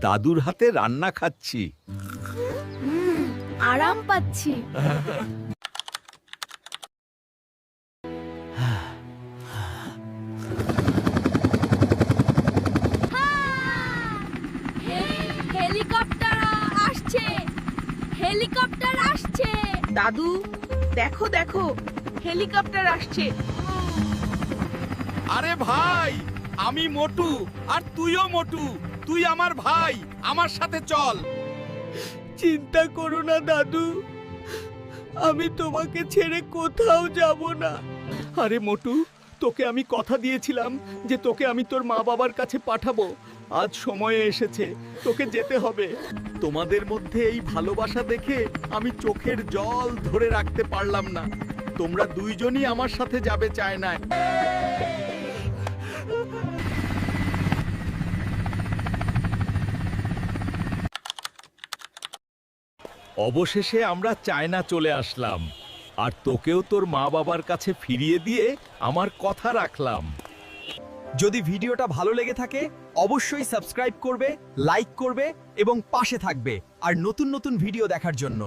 দাদুর হাতে রান্না খাচ্ছি। আরাম পাচ্ছি। হেলিকপ্টার আসছে, হেলিকপ্টার আসছে। দাদু, দেখো দেখো, হেলিকপ্টার আসছে। আরে ভাই, আমি মোটু আর তুইও মোটু। তুই আমার ভাই, আমার সাথে চল। চিন্তা করো না দাদু, আমি তোমাকে ছেড়ে কোথাও যাব না। আরে মোটু, তোকে আমি কথা দিয়েছিলাম যে তোকে আমি তোর মা বাবার কাছে পাঠাবো। আজ সময় এসেছে, তোকে যেতে হবে। তোমাদের মধ্যে এই ভালোবাসা দেখে আমি চোখের জল ধরে রাখতে পারলাম না। তোমরা দুইজনই আমার সাথে যাবে চায়নায়। অবশেষে আমরা চায়না চলে আসলাম, আর তোকেও তোর মা বাবার কাছে ফিরিয়ে দিয়ে আমার কথা রাখলাম। যদি ভিডিওটা ভালো লেগে থাকে অবশ্যই সাবস্ক্রাইব করবে, লাইক করবে এবং পাশে থাকবে আর নতুন নতুন ভিডিও দেখার জন্য।